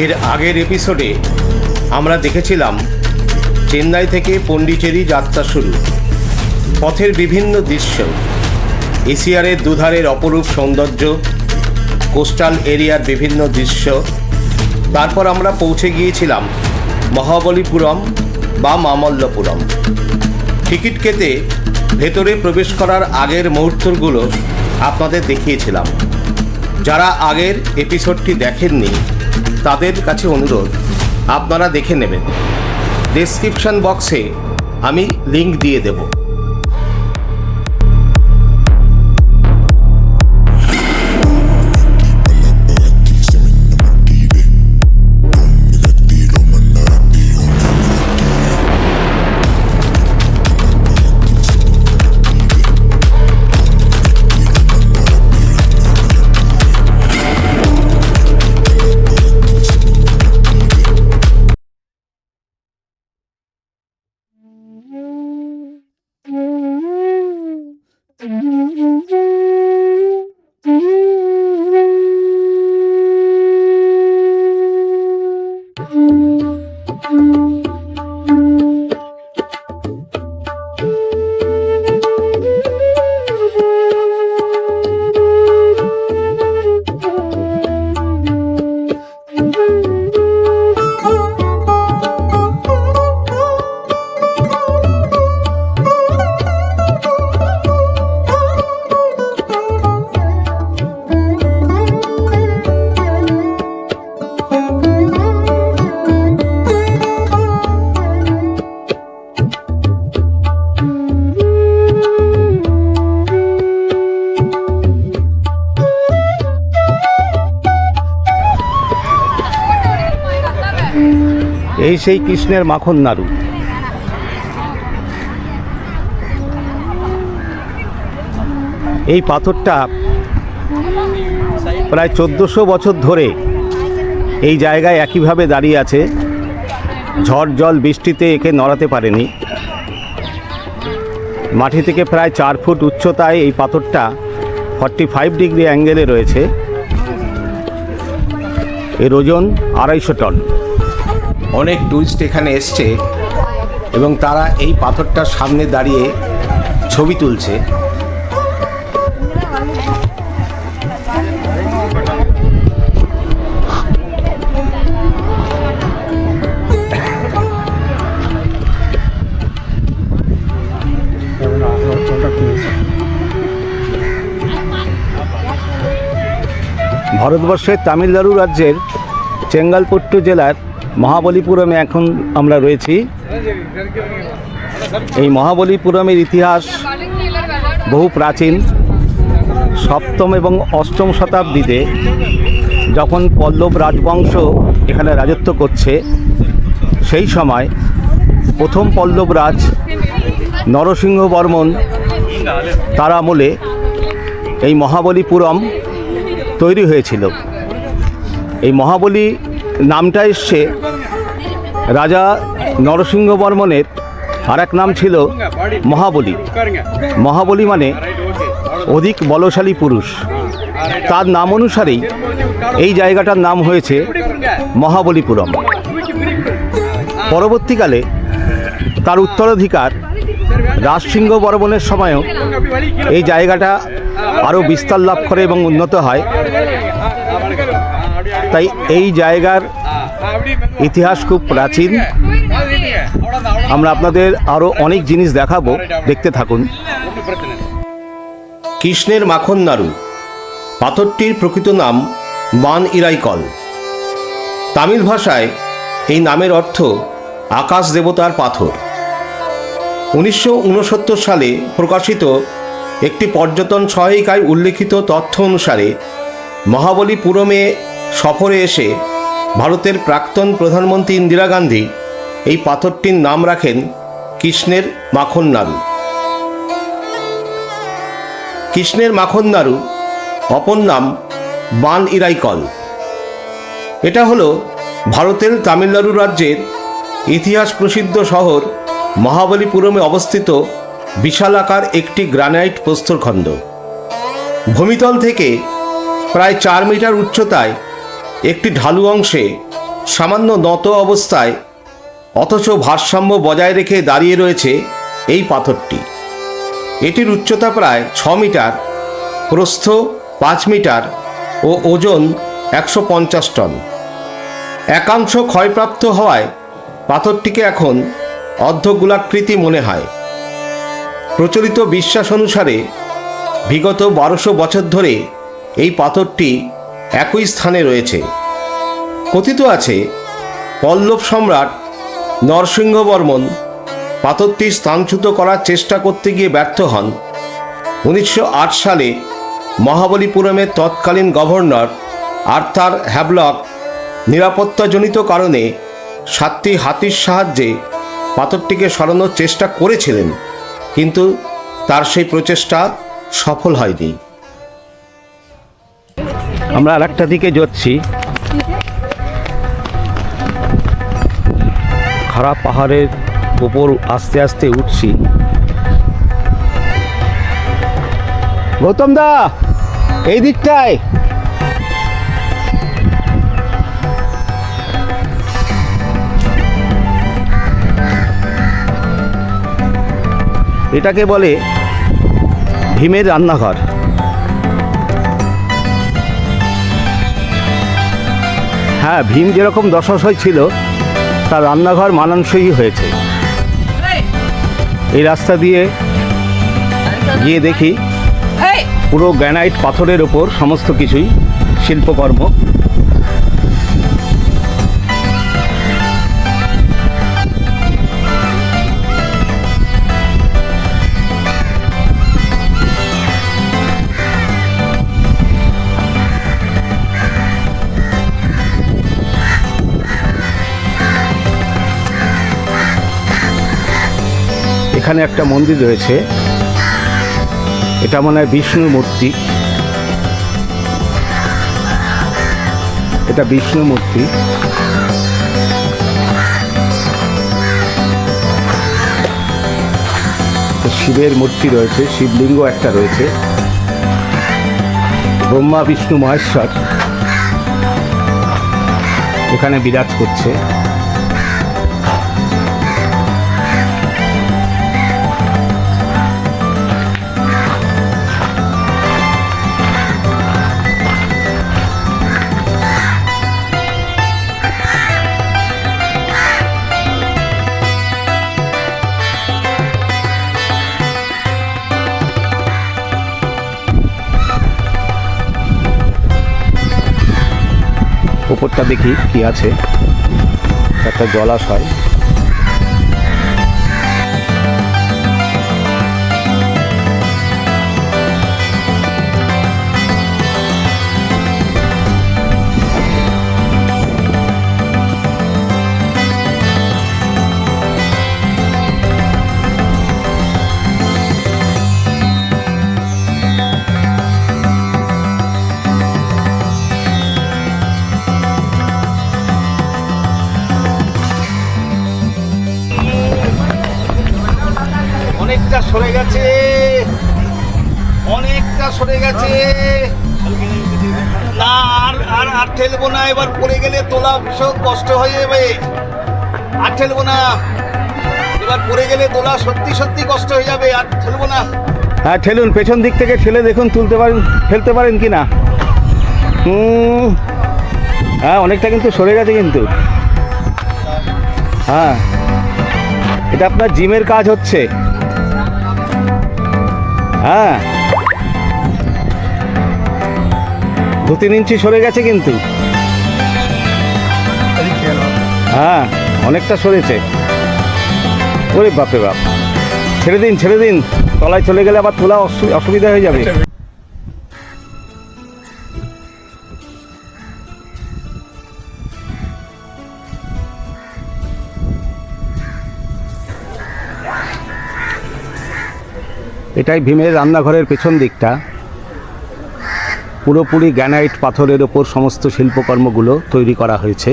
এর আগের এপিসোডে আমরা দেখেছিলাম চেন্নাই থেকে পন্ডিচেরি যাত্রা শুরু, পথের বিভিন্ন দৃশ্য, এশিয়ারের দুধারের অপরূপ সৌন্দর্য, কোস্টাল এরিয়ার বিভিন্ন দৃশ্য। তারপর আমরা পৌঁছে গিয়েছিলাম মহাবলীপুরম বা মামল্লপুরম। টিকিট কেটে ভেতরে প্রবেশ করার আগের মুহূর্তগুলো আপনাদের দেখিয়েছিলাম। যারা আগের এপিসোডটি দেখেননি তাদের কাছে অনুরোধ, আপনারা দেখে নেবেন। ডেসক্রিপশন বক্সে আমি লিংক দিয়ে দেব। এই সেই কৃষ্ণের মাখন নাড়ু। এই পাথরটা প্রায় 1400 বছর ধরে এই জায়গায় একইভাবে দাঁড়িয়ে আছে। ঝড় জল বৃষ্টিতে একে নড়াতে পারেনি। মাটি থেকে প্রায় 4 ফুট উচ্চতায় এই পাথরটা 45 ডিগ্রি অ্যাঙ্গেলে রয়েছে। এর ওজন 250 টন। অনেক টুরিস্ট এখানে এসছে এবং তারা এই পাথরটার সামনে দাঁড়িয়ে ছবি তুলছে। ভারতবর্ষের তামিলনাড়ু রাজ্যের চেঙ্গালপট্টু জেলার মহাবলীপুরমে এখন আমরা রয়েছি। এই মহাবলীপুরমের ইতিহাস বহু প্রাচীন। 7ম এবং 8ম শতাব্দীতে যখন পল্লব রাজবংশ এখানে রাজত্ব করছে, সেই সময় প্রথম পল্লব রাজ নরসিংহ বর্মন তার আমলে এই মহাবলীপুরম তৈরি হয়েছিল। এই মহাবলী নামটা এসছে রাজা নরসিংহ বর্মনের আর এক নাম ছিল মহাবলী। মহাবলী মানে অধিক বলশালী পুরুষ। তার নাম অনুসারেই এই জায়গাটার নাম হয়েছে মহাবলীপুরম। পরবর্তীকালে তার উত্তরাধিকার রাজসিংহ বর্মনের সময়ও এই জায়গাটা আরও বিস্তার লাভ করে এবং উন্নত হয়। তাই এই জায়গার ইতিহাস খুব প্রাচীন। আমরা আপনাদের আরও অনেক জিনিস দেখাবো, দেখতে থাকুন। কৃষ্ণের মাখন নাড়ু পাথরটির প্রকৃত নাম বান ইরাইকল। তামিল ভাষায় এই নামের অর্থ আকাশ দেবতার পাথর। 1969 সালে প্রকাশিত একটি পর্যটন সহায়িকায় উল্লেখিত তথ্য অনুসারে মহাবলীপুরমে সফরে এসে ভারতের প্রাক্তন প্রধানমন্ত্রী ইন্দিরা গান্ধী এই পাথরটির নাম রাখেন কৃষ্ণের মাখন নাড়ু। কৃষ্ণের মাখন নাড়ু অপর নাম বান ইরাইকল। এটা হলো ভারতের তামিলনাড়ু রাজ্যের ইতিহাস প্রসিদ্ধ শহর মহাবলীপুরমে অবস্থিত বিশালাকার একটি গ্রানাইট প্রস্তরখণ্ড। ভূমিতল থেকে প্রায় 4 মিটার উচ্চতায় একটি ঢালু অংশে সামান্য নত অবস্থায়, অথচ ভারসাম্য বজায় রেখে দাঁড়িয়ে রয়েছে এই পাথরটি। এটির উচ্চতা প্রায় 6 মিটার, প্রস্থ 5 মিটার ও ওজন 150 টন। একাংশ ক্ষয়প্রাপ্ত হওয়ায় পাথরটিকে এখন অর্ধগোলাকৃতি মনে হয়। প্রচলিত বিশ্বাস অনুসারে বিগত 1200 বছর ধরে এই পাথরটি একই স্থানে রয়েছে। কথিত আছে, পল্লব সম্রাট নরসিংহবর্মন পাথরটি স্থানচ্যুত করার চেষ্টা করতে গিয়ে ব্যর্থ হন। 1908 সালে মহাবলীপুরমের তৎকালীন গভর্নর আর্থার হ্যাভলক নিরাপত্তাজনিত কারণে 7টি হাতির সাহায্যে পাথরটিকে সরানোর চেষ্টা করেছিলেন, কিন্তু তার সেই প্রচেষ্টা সফল হয়নি। আমরা আরেকটা দিকে যাচ্ছি। খারাপ পাহাড়ের উপর আস্তে আস্তে উঠছি। গৌতম দা, এই দিকটায় এটাকে বলে ভীমের রান্নাঘর। হ্যাঁ, ভীম যেরকম দশাশয় ছিল, তার রান্নাঘর মানানসই হয়েছে। এই রাস্তা দিয়ে গিয়ে দেখি পুরো গ্রানাইট পাথরের ওপর সমস্ত কিছুই শিল্পকর্ম। এখানে একটা মন্দির রয়েছে, এটা মনে হয় বিষ্ণুর মূর্তি। এটা বিষ্ণু মূর্তি। শিবের মূর্তি রয়েছে, শিবলিঙ্গ একটা রয়েছে, ব্রহ্মা বিষ্ণু মহেশ্বর এখানে বিরাজ করছে। উপরটা দেখি কি আছে, একটা জলাশয়। অনেকটা সরে গেছে, অনেকটা সরে গেছে। না, আর আর ঠেলবো না, এবার পড়ে গেলে তোলা ভীষণ কষ্ট হয়ে যাবে। আর ঠেলবো না, এবার পড়ে গেলে তোলা সত্যি সত্যি কষ্ট হয়ে যাবে। আর ঠেলবো না। হ্যাঁ, ঠেলুন, পেছন দিক থেকে ঠেলে দেখুন তুলতে পারেন, ফেলতে পারেন কি না। হ্যাঁ, অনেকটা কিন্তু সরে গেছে কিন্তু। হ্যাঁ, এটা আপনার জিমের কাজ হচ্ছে। হ্যাঁ, 2-3 ইঞ্চি সরে গেছে কিন্তু। হ্যাঁ, অনেকটা সরেছে। ওরে বাপরে বাপ, ছেড়ে দিন ছেড়ে দিন, তলায় চলে গেলে আবার তোলা অসুবিধা হয়ে যাবে। এটাই ভীমের রান্নাঘরের পেছন দিকটা। পুরোপুরি গ্রানাইট পাথরের ওপর সমস্ত শিল্পকর্মগুলো তৈরি করা হয়েছে।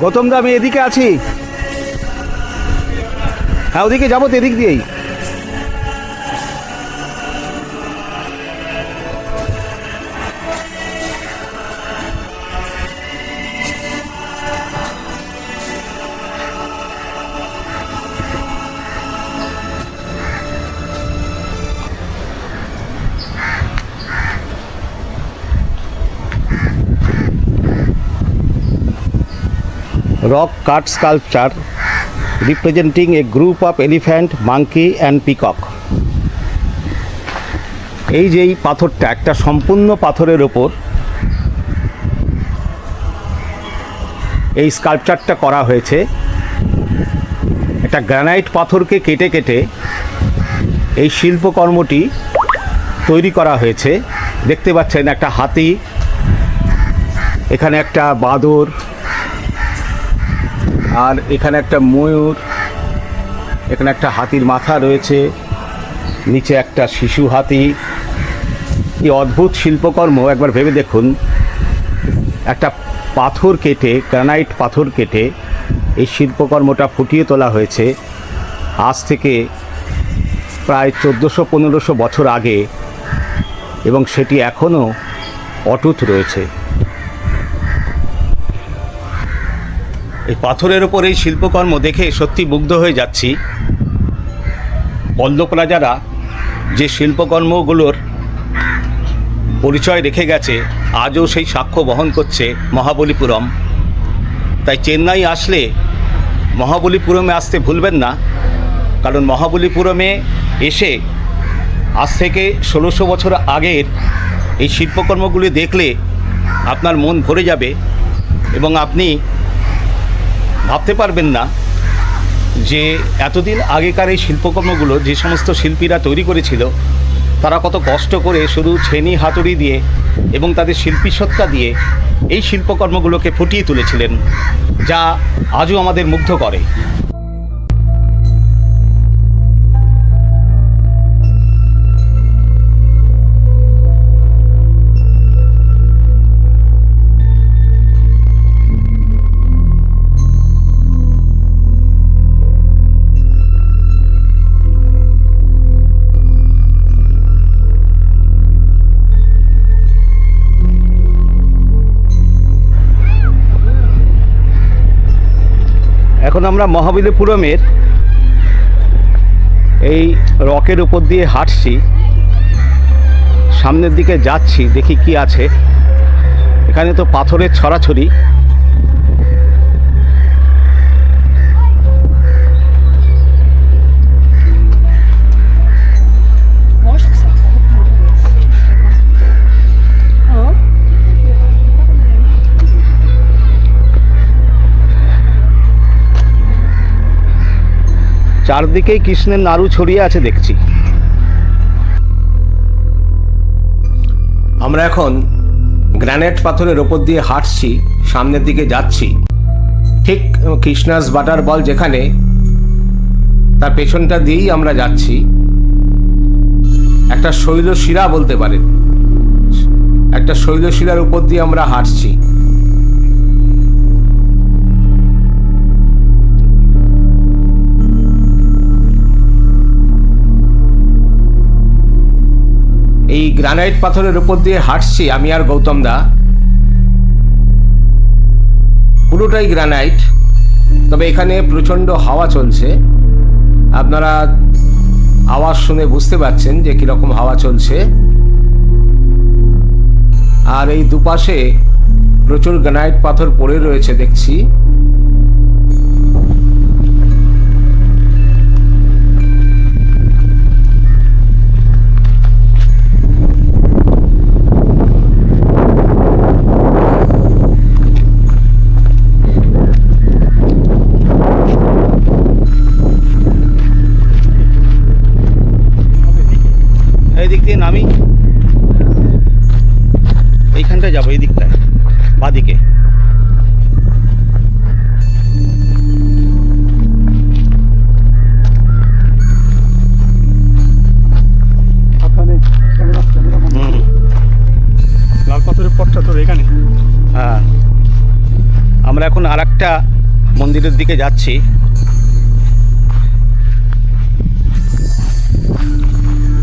গৌতম দা, আমি এদিকে আছি। হ্যাঁ, ওদিকে যাবো তো, এদিক দিয়েই। Rock cut sculpture representing a group of elephant, monkey and peacock. এই যে এই পাথরটা একটা সম্পূর্ণ পাথরের ওপর এই স্কাল্পচারটা করা হয়েছে। একটা গ্রানাইট পাথরকে কেটে কেটে এই শিল্পকর্মটি তৈরি করা হয়েছে। দেখতে পাচ্ছেন একটা হাতি, এখানে একটা বাঁদর, আর এখানে একটা ময়ূর, এখানে একটা হাতির মাথা রয়েছে, নিচে একটা শিশু হাতি। এই অদ্ভুত শিল্পকর্ম একবার ভেবে দেখুন, একটা পাথর কেটে, গ্রানাইট পাথর কেটে এই শিল্পকর্মটা ফুটিয়ে তোলা হয়েছে আজ থেকে প্রায় 1400-1500 বছর আগে, এবং সেটি এখনও অটুট রয়েছে। এই পাথরের ওপর এই শিল্পকর্ম দেখে সত্যি মুগ্ধ হয়ে যাচ্ছি। পল্লব রাজারা যে শিল্পকর্মগুলোর পরিচয় রেখে গেছে, আজও সেই সাক্ষ্য বহন করছে মহাবলীপুরম। তাই চেন্নাই আসলে মহাবলীপুরমে আসতে ভুলবেন না, কারণ মহাবলীপুরমে এসে আজ থেকে 1600 বছর আগের এই শিল্পকর্মগুলি দেখলে আপনার মন ভরে যাবে এবং আপনি ভাবতে পারবেন না যে এতদিন আগেকার এই শিল্পকর্মগুলো যে সমস্ত শিল্পীরা তৈরি করেছিল, তারা কত কষ্ট করে শুধু ছেনি হাতুড়ি দিয়ে এবং তাদের শিল্পীসত্তা দিয়ে এই শিল্পকর্মগুলোকে ফুটিয়ে তুলেছিলেন, যা আজও আমাদের মুগ্ধ করে। এখন আমরা মহাবলীপুরমের এই রকের উপর দিয়ে হাঁটছি, সামনের দিকে যাচ্ছি, দেখি কি আছে। এখানে তো পাথরের ছড়াছড়ি। চারদিকেই কৃষ্ণের নাড়ু ছড়িয়ে আছে দেখছি। আমরা এখন গ্রানাইট পাথরের ওপর দিয়ে হাঁটছি, সামনের দিকে যাচ্ছি। ঠিক কৃষ্ণাস বাটার বল যেখানে, তার পেছনটা দিয়েই আমরা যাচ্ছি। একটা শৈলশিরা বলতে পারেন, একটা শৈলশিরার উপর দিয়ে আমরা হাঁটছি। এই গ্রানাইট পাথরের উপর দিয়ে হাঁটছি আমি আর গৌতম দা। পুরোটাই গ্রানাইট, তবে এখানে প্রচণ্ড হাওয়া চলছে। আপনারা আওয়াজ শুনে বুঝতে পারছেন যে কীরকম হাওয়া চলছে। আর এই দুপাশে প্রচুর গ্রানাইট পাথর পড়ে রয়েছে দেখছি। এই দিক দিয়ে নামি, এইখানটায় যাবো, এই দিকটায় বাদিকে। লাল পাথরের পথটা তো এখানে। হ্যাঁ, আমরা এখন আর একটা মন্দিরের দিকে যাচ্ছি।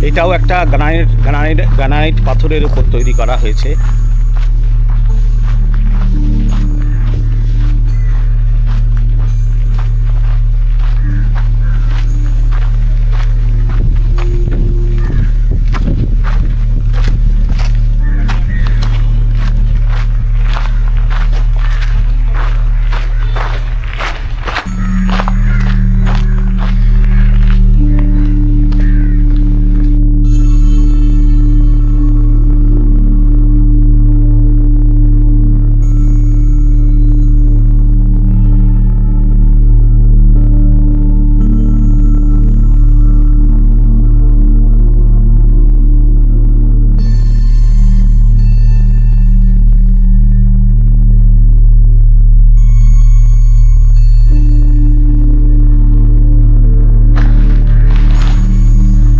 এটাও একটা গ্রানাইট পাথরের উপর তৈরি করা হয়েছে।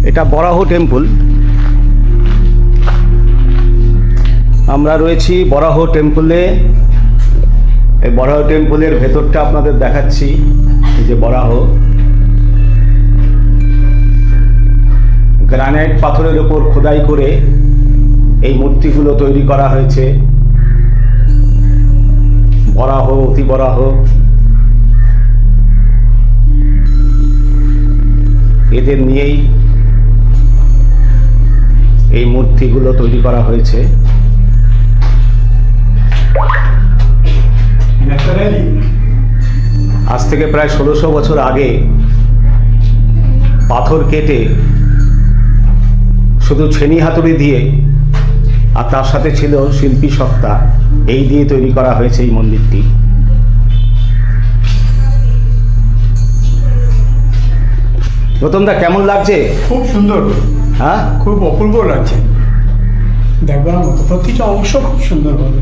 এটা বরাহ টেম্পল। আমরা রয়েছি বরাহ টেম্পলে। এই বরাহ টেম্পলের ভেতরটা আপনাদের দেখাচ্ছি। এই যে বরাহ, গ্রানাইট পাথরের উপর খোদাই করে এই মূর্তিগুলো তৈরি করা হয়েছে। বরাহ, অতি বরাহ, এদের নিয়েই এই মূর্তিগুলো তৈরি করা হয়েছে। আজ থেকে প্রায় 1600 বছর আগে পাথর কেটে শুধু ছেনি হাতুড়ি দিয়ে আর তার সাথে ছিল শিল্পী সত্তা, এই দিয়ে তৈরি করা হয়েছে এই মন্দিরটি। গৌতমদা, কেমন লাগছে? খুব সুন্দর। হ্যাঁ, খুব অপূর্ব লাগছে, দেখবার মতো। প্রতিটা অংশ খুব সুন্দর হবে।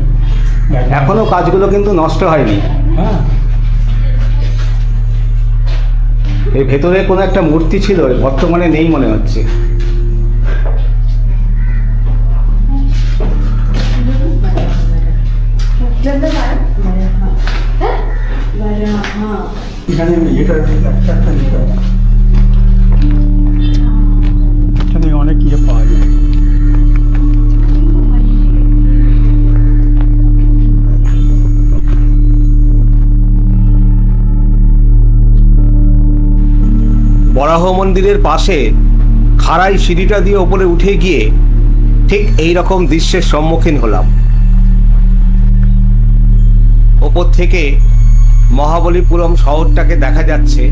এখনো কাজগুলো কিন্তু নষ্ট হয়নি। হ্যাঁ, এর ভেতরে কোনো একটা মূর্তি ছিল, বর্তমানে নেই মনে হচ্ছে। এখানে এটা একটা এখানে অনেক ইয়ে পাওয়া যায়। বরাহ মন্দিরের পাশে খাড়াই সিঁড়িটা দিয়ে ওপরে উঠে গিয়ে ঠিক এই রকম দৃশ্যের সম্মুখীন হলাম। ওপর থেকে মহাবলীপুরম শহরটাকে দেখা যাচ্ছে।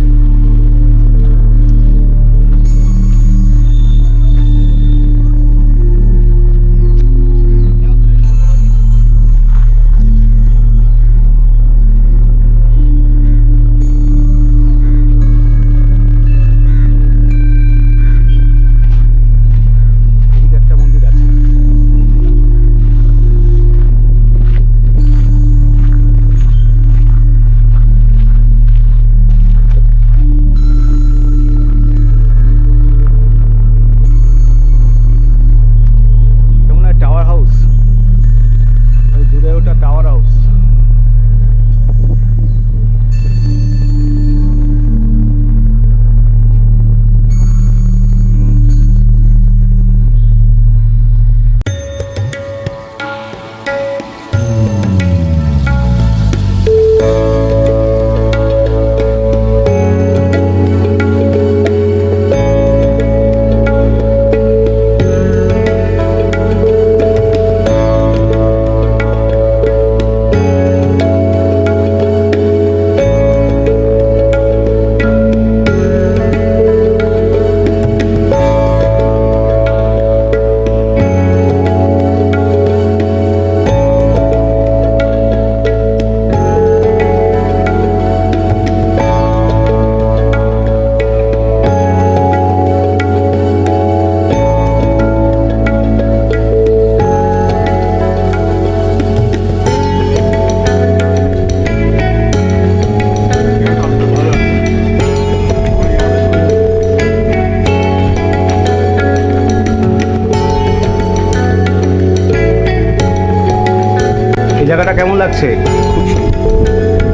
এই জায়গাটা কেমন লাগছে? খুব সুন্দর,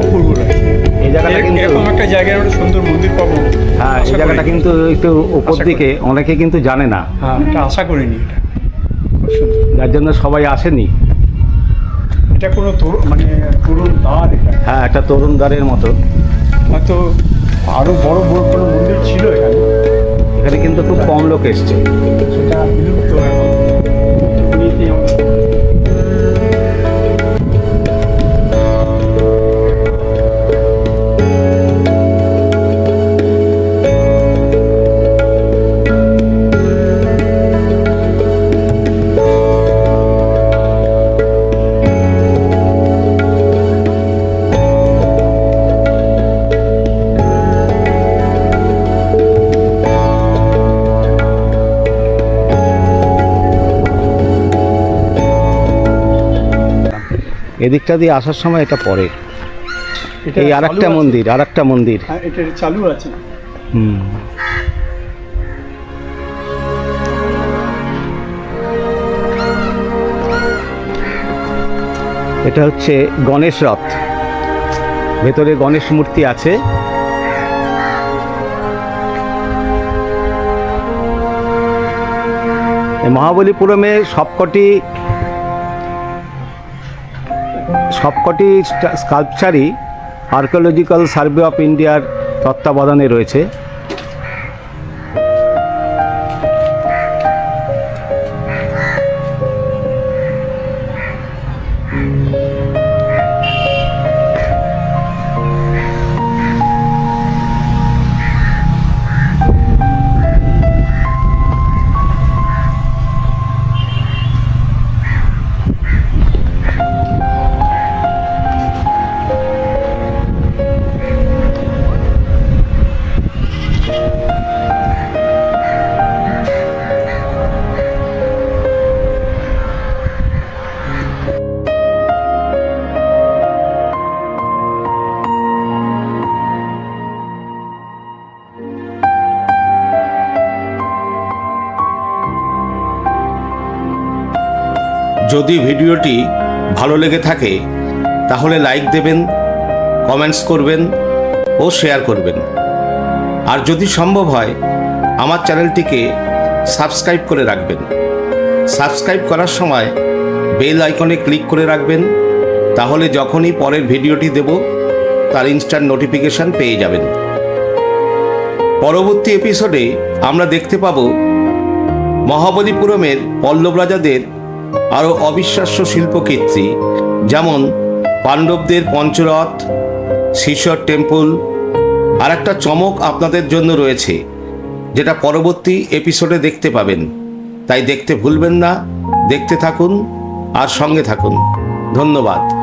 অপূর্ব লাগছে। এই জায়গাটা জায়গাটা কিন্তু এরকম একটা জায়গায় একটা সুন্দর মন্দির পাবো হ্যাঁ, এই আশা জায়গাটা করিনি। কিন্তু একটু উপর আশা দিকে অনেকে কিন্তু জানে না, হ্যাঁ, এটা আশা করিনি এটা খুব সুন্দর। যার জন্য সবাই আসেনি। এটা কোনো মানে তরুণ দ্বার এটা, হ্যাঁ, একটা তরুণ দ্বারের মতো। হয়তো আরো বড় বড় কোনো মন্দির ছিল এখানে, এখানে কিন্তু খুব কম লোক এসছে। সেটা বিলুপ্ত এখন। এমনিতেই আমরা- এদিকটা দিয়ে আসার সময় এটা পড়ে। এটা এই চালু আরেকটা আছে। মন্দির, আরেকটা মন্দির। হ্যাঁ, এটা চালু আছে। হুম। এটা হচ্ছে গণেশ রথ, ভেতরে গণেশ মূর্তি আছে। এই মহাবলীপুরমে সবকটি স্কাল্পচারই আর্কিওলজিক্যাল সার্ভে অফ ইন্ডিয়ার তত্ত্বাবধানে রয়েছে। যদি ভিডিওটি ভালো লেগে থাকে তাহলে লাইক দেবেন, কমেন্টস করবেন ও শেয়ার করবেন। আর যদি সম্ভব হয় আমার চ্যানেলটিকে সাবস্ক্রাইব করে রাখবেন। সাবস্ক্রাইব করার সময় বেল আইকনে ক্লিক করে রাখবেন, তাহলে যখনই পরের ভিডিওটি দেব তার ইনস্ট্যান্ট নোটিফিকেশন পেয়ে যাবেন। পরবর্তী এপিসোডে আমরা দেখতে পাব মহাবলীপুরমের পল্লব রাজাদের আরও অবিশ্বাস্য শিল্পকীর্তি, যেমন পাণ্ডবদের পঞ্চরথ, শিশর টেম্পল। আর একটা চমক আপনাদের জন্য রয়েছে, যেটা পরবর্তী এপিসোডে দেখতে পাবেন। তাই দেখতে ভুলবেন না, দেখতে থাকুন আর সঙ্গে থাকুন। ধন্যবাদ।